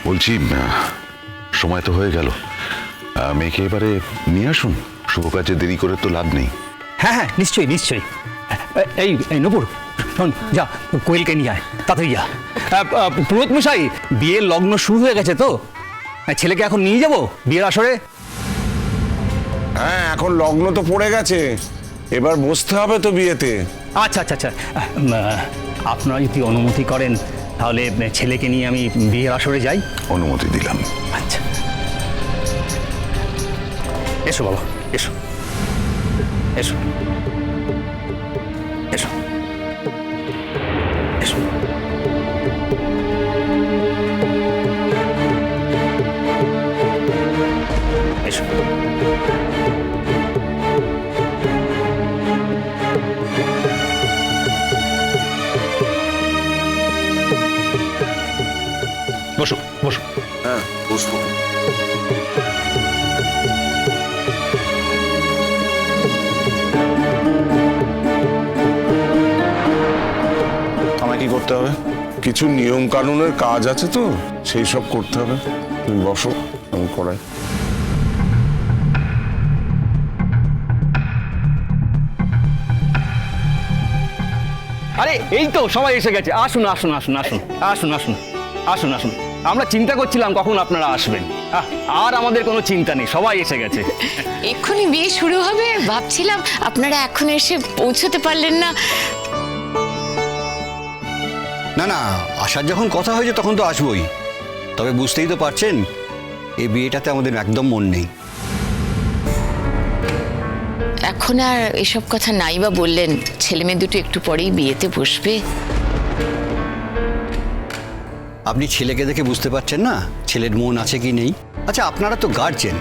বলছি সময় তো হয়ে গেল, মেয়েকে এবারে নিয়ে আসুন, শুভ কাজে দেরি করে তো লাভ নেই। হ্যাঁ হ্যাঁ, নিশ্চয়ই নিশ্চয়ই। এই এই নূপুর, শোন, যা কোয়েলকে নিয়ে আয়, তাড়াতাড়ি যা। পুরোহিত মশাই, বিয়ের লগ্ন শুরু হয়ে গেছে তো, ছেলেকে এখন নিয়ে যাব বিয়ের আসরে? হ্যাঁ, এখন লগ্ন তো পড়ে গেছে, এবার বসতে হবে তো বিয়েতে। আচ্ছা আচ্ছা আচ্ছা, আপনারা যদি অনুমতি করেন তাহলে ছেলেকে নিয়ে আমি বিয়ের আসরে যাই। অনুমতি দিলাম। আচ্ছা, এসো বাবা, এসো এসো এসো এসো। এসো। বসো বসো। হ্যাঁ, বসবো। আমায় কি করতে হবে? কিছু নিয়ম কানুনের কাজ আছে তো, সেই সব করতে হবে। তুমি বসো, আমি করাই। আরে এই তো সবাই এসে গেছে, আসুন আসুন আসুন আসুন আসুন আসুন আসুন আসুন। আমরা চিন্তা করছিলাম কখন আপনারা আসবেন, আর আমাদের কোনো চিন্তা নেই, সবাই এসে গেছে। এক্ষুনি বিয়ে শুরু হবে, ভাবছিলাম আপনারা এখন এসে পৌঁছতে পারলেন না। না না, আসার যখন কথা হয়েছে তখন তো আসবোই, তবে বুঝতেই তো পারছেন এই বিয়েটাতে আমাদের একদম মন নেই। এখন আর এসব কথা নাই বা বললেন, ছেলে মেয়ে দুটো একটু পরেই বিয়েতে বসবে। আপনি ছেলেকে দেখে বুঝতে পারছেন না ছেলের মন আছে কি নেই? আচ্ছা, আপনারা তো গার্জেন,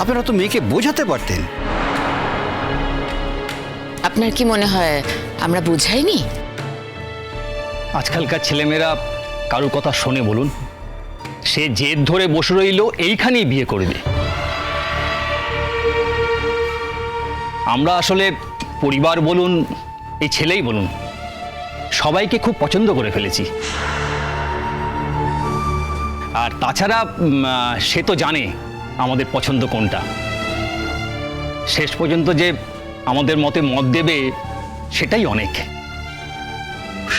আপনারা তো মেয়েকে বোঝাতে পারতেন। আপনার কি মনে হয় আমরা বুঝাইনি? আজকালকার ছেলেমেয়েরা কারোর কথা শোনে বলুন? সে জেদ ধরে বসে রইল এইখানেই বিয়ে করবে। আমরা আসলে পরিবার বলুন, এই ছেলেই বলুন, সবাইকে খুব পছন্দ করে ফেলেছি। আর তাছাড়া সে তো জানে আমাদের পছন্দ কোনটা। শেষ পর্যন্ত যে আমাদের মতে মত দেবে সেটাই অনেক।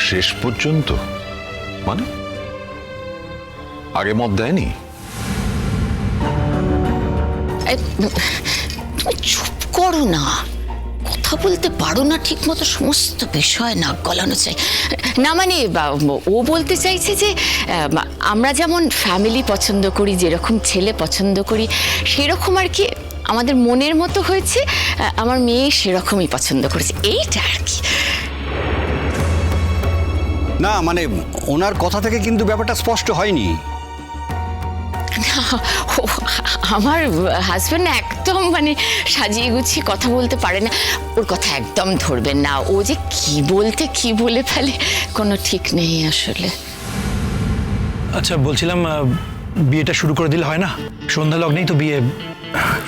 শেষ পর্যন্ত মানে আগে মত দেয়নি? চুপ করো না, কথা বলতে পারো না ঠিক মতো, সমস্ত বিষয় নাক গলানো চাই না। মানে ও বলতে চাইছে যে আমরা যেমন ফ্যামিলি পছন্দ করি, যেরকম ছেলে পছন্দ করি, সেরকম আর কি আমাদের মনের মতো হয়েছে, আমার মেয়ে সেরকমই পছন্দ করেছে, এইটা আর কি। না মানে ওনার কথা থেকে কিন্তু ব্যাপারটা স্পষ্ট হয়নি। আমার হাজব্যান্ড একদম মানে সাজিয়ে গুছিয়ে কথা বলতে পারে না, ওর কথা একদম ধরবেন না। ও যে কি বলতে কি বলে ফেলে কোনো ঠিক নেই আসলে। আচ্ছা, বলছিলাম বিয়েটা শুরু করে দিলে হয় না? সন্ধ্যা লগ্নেই তো বিয়ে,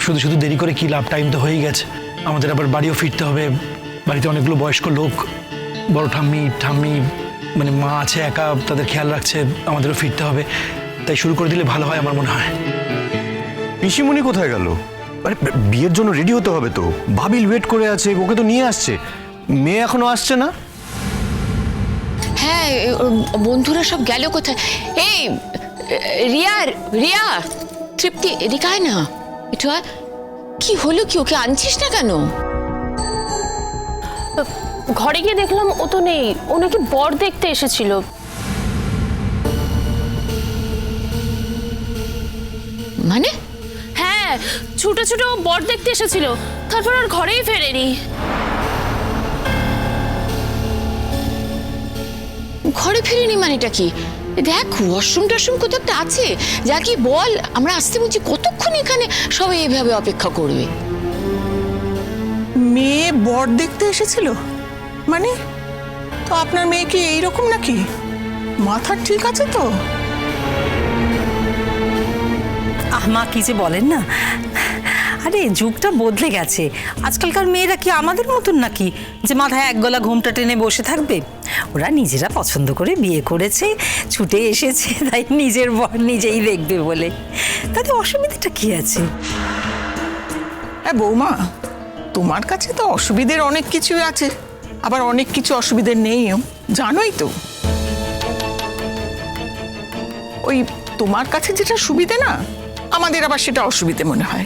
শুধু শুধু দেরি করে কি লাভ? টাইম তো হয়েই গেছে, আমাদের আবার বাড়িও ফিরতে হবে। বাড়িতে অনেকগুলো বয়স্ক লোক, বড় ঠাম্মি মানে মা আছে একা, তাদের খেয়াল রাখছে, আমাদেরও ফিরতে হবে। তাই শুরু করে দিলে ভালো হয় আমার মনে হয়। পিসিমণি কোথায় গেল? আরে বিয়ের জন্য রেডি হতে হবে তো, ভাবিল ওয়েট করে আছে, ওকে তো নিয়ে আসছে, মেয়ে এখনো আসছে না। হ্যাঁ, বন্ধুরা সব গেল কোথায়? এই রিয়া, তৃপ্তি, এদিকে আয় না একটু। কি হলো কি, ওকে আনছিস না কেন? ঘরে গিয়ে দেখলাম ও তো নেই, ও নাকি বর দেখতে এসেছিল। মানে? হ্যাঁ, ছুটে ছুটে ও বর দেখতে এসেছিল, তারপর আর ঘরেই ফেরেনি। ঘরে ফিরিনি মানেটা কি? দেখ, ওয়াশরুম টাশরুম কোথাও একটা আছে, যা কি বল, আমরা আসতে বলছি, কতক্ষণ এখানে সবাই এইভাবে অপেক্ষা করবে? মেয়ে বর দেখতে এসেছিল মানে? তো আপনার মেয়ে কি এইরকম নাকি? মাথা ঠিক আছে তো? মা কি যে বলেন না, আরে যুগটা বদলে গেছে। আজকালকার মেয়েরা কি আমাদের মতন নাকি যে মাথায় এক গলা ঘোমটা টেনে বসে থাকবে? ওরা নিজেরা পছন্দ করে বিয়ে করেছে, ছুটে এসেছে, তাই নিজের বর নিজেই দেখবে বলে। তাতে অসুবিধাটা কি আছে? হ্যাঁ বৌমা, তোমার কাছে তো অসুবিধের অনেক কিছুই আছে, আবার অনেক কিছু অসুবিধে নেইও, জানোই তো। ওই তোমার কাছে যেটা সুবিধে না, আমাদের আবার সেটা অসুবিধে মনে হয়,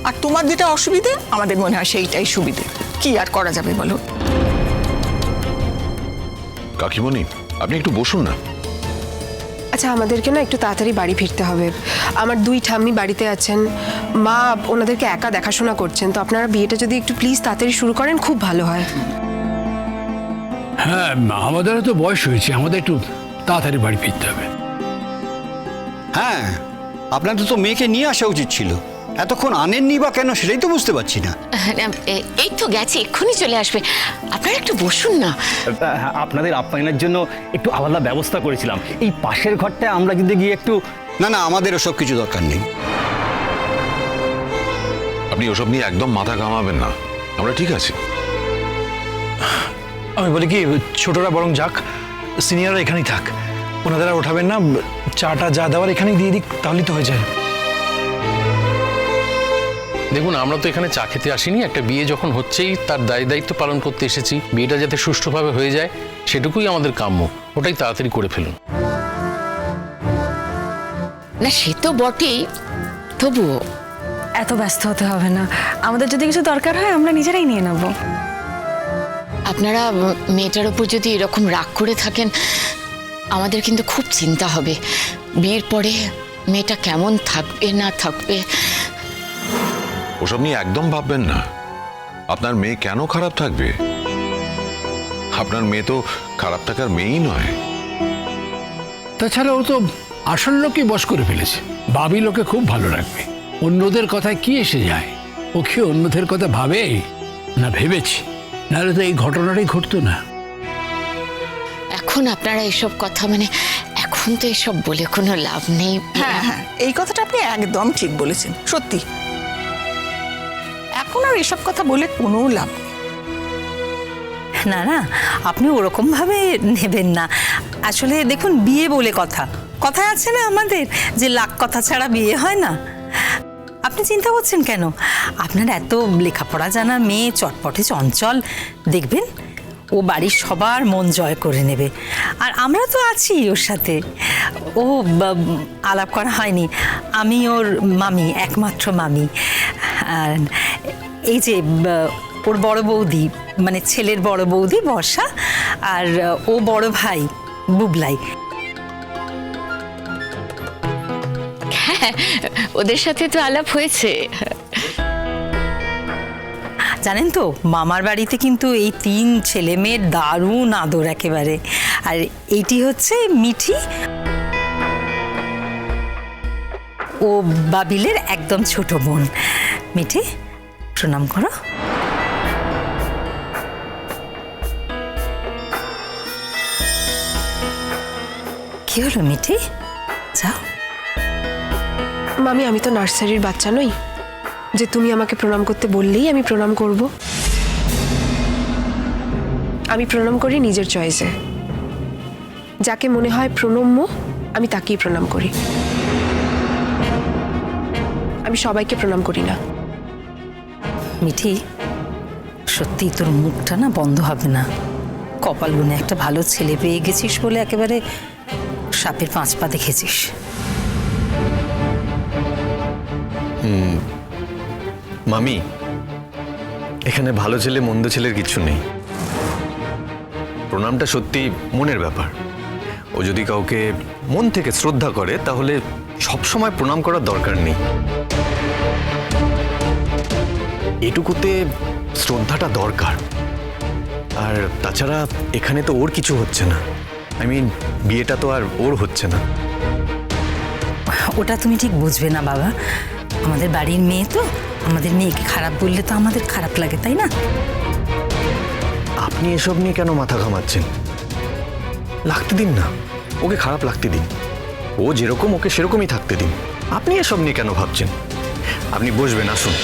আর তোমার যেটা অসুবিধে আমাদের মনে হয় সেইটাই সুবিধে। কি আর করা যাবে বলো? কাকিমণি, আপনি একটু বসুন না। আচ্ছা, আমাদেরকে না একটু তাড়াতাড়ি বাড়ি ফিরতে হবে। আমার 2 ঠাম্মি বাড়িতে আছেন, মা ওনাদেরকে একা দেখাশোনা করছেন, তো আপনারা বিয়েটা যদি একটু প্লিজ তাড়াতাড়ি শুরু করেন খুব ভালো হয়। হ্যাঁ, আমাদেরও তো বয়স হয়েছে, আমাদের একটু তাড়াতাড়ি বাড়ি ফিরতে হবে। হ্যাঁ, আপনাদের তো মেয়েকে নিয়ে আসা উচিত ছিল, এতক্ষণ আনেননি বা কেন সেটাই তো বুঝতে পারছি না। এই তো গেছে, এক্ষুনি চলে আসবে। আপনারা একটু বসুন না। আপনাদের আপ্যায়নের জন্য একটু আলাদা ব্যবস্থা করেছিলাম। এই পাশের ঘরটায় আমরা যদি গিয়ে একটু... না না, আমাদের ওসব কিছু দরকার নেই। আপনি ওসব নিয়ে একদম মাথা ঘামাবেন না, আমরা ঠিক আছি। আমি বলি কি, ছোটরা বরং যাক, সিনিয়ররা এখানেই থাক, ওনাদের আর ওঠাবেন না, চাটা যা দেওয়ার এখানেই দিয়ে দিক, তাহলেই তো হয়ে যায়। দেখুন, আমরা তো এখানে চা খেতে আসিনি, একটা বিয়ে যখন হচ্ছেই তার দায়িত্ব পালন করতে এসেছি। বিয়েটা যাতে সুষ্ঠুভাবে হয়ে যায় সেটুকুই আমাদের কাম্য, ওটাই তাড়াতাড়ি করে ফেলুন। না সে তো বটেই, তবুও এত ব্যস্ত হতে হবে না, আমাদের যদি কিছু দরকার হয় আমরা নিজেরাই নিয়ে নেব। আপনারা মেয়েটার ওপর যদি এরকম রাগ করে থাকেন, আমাদের কিন্তু খুব চিন্তা হবে বিয়ের পরে মেয়েটা কেমন থাকবে না থাকবে। ওসব নিয়ে একদম ভাববেন না। আপনার মেয়ে কেন খারাপ থাকবে? আপনার মেয়ে তো খারাপ থাকার মেয়েই নয়। তাছাড়া ও তো আসল লোকই বশ করে ফেলেছে, বাবি লোকে খুব ভালো রাখবে, অন্যদের কথায় কি এসে যায়? ও কি অন্যদের কথা ভাবে না? ভেবেছি, নাহলে তো এই ঘটনাটাই ঘটতো না। এখন আপনারা এসব কথা এখন তো এসব বলে কোনো লাভ নেই। হ্যাঁ হ্যাঁ, এই কথাটা আপনি একদম ঠিক বলেছেন, সত্যি। এখন আর এসব কথা বলে কোনো লাভ নেই। না না, আপনি ওরকমভাবে নেবেন না। আসলে দেখুন, বিয়ে বলে কথা আছে না আমাদের, যে লাখ কথা ছাড়া বিয়ে হয় না। আপনি চিন্তা করছেন কেন? আপনার এত লেখাপড়া জানা মেয়ে, চটপটে চঞ্চল, দেখবেন ও বাড়ির সবার মন জয় করে নেবে। আর আমরা তো আছি ওর সাথে। ও আলাপ করা হয়নি, আমি ওর মামি, একমাত্র মামি। আর এই যে ওর বড় বৌদি, ছেলের বড় বৌদি বর্ষা, আর ও বড় ভাই বুবলাই। হ্যাঁ, ওদের সাথে তো আলাপ হয়েছে। জানেন তো, মামার বাড়িতে কিন্তু এই 3 ছেলে মেয়ের দারুণ আদর একেবারে। আর এইটি হচ্ছে মিঠি, ও বাবিলের একদম ছোট বোন। মিঠি, প্রণাম করো। কি হলো মিঠি, যাও। মামি, আমি তো নার্সারির বাচ্চা নই যে তুমি আমাকে প্রণাম করতে বললেই আমি প্রণাম করব। আমি প্রণাম করি নিজের চয়েসে, যাকে মনে হয় প্রণম্য আমি তাকেই প্রণাম করি। আমি সবাইকে প্রণাম করি না। মিঠি, সত্যি তোর মুখটা না বন্ধ হবে না। কপাল গুনে একটা ভালো ছেলে পেয়ে গেছিস বলে একেবারে সাপের 5 পা দেখেছিস। মামি, এখানে ভালো ছেলে মন্দ ছেলের কিছু নেই। প্রণামটা সত্যি মনের ব্যাপার। ও যদি কাউকে মন থেকে শ্রদ্ধা করে তাহলে সবসময় প্রণাম করার দরকার নেই। এটুকুতে শ্রদ্ধাটা দরকার। আর তাছাড়া এখানে তো ওর কিছু হচ্ছে না, বিয়েটা তো আর ওর হচ্ছে না। ওটা তুমি ঠিক বুঝবে না বাবা, আমাদের বাড়ির মেয়ে তো, আমাদের মেয়েকে খারাপ বললে তো আমাদের খারাপ লাগে, তাই না? আপনি এসব নিয়ে কেন মাথা ঘামাচ্ছেন? লাগতে দিন না, ওকে খারাপ লাগতে দিন। ও যেরকম ওকে সেরকমই থাকতে দিন। আপনি এসব নিয়ে কেন ভাবছেন? আপনি বসবেন, আসুন।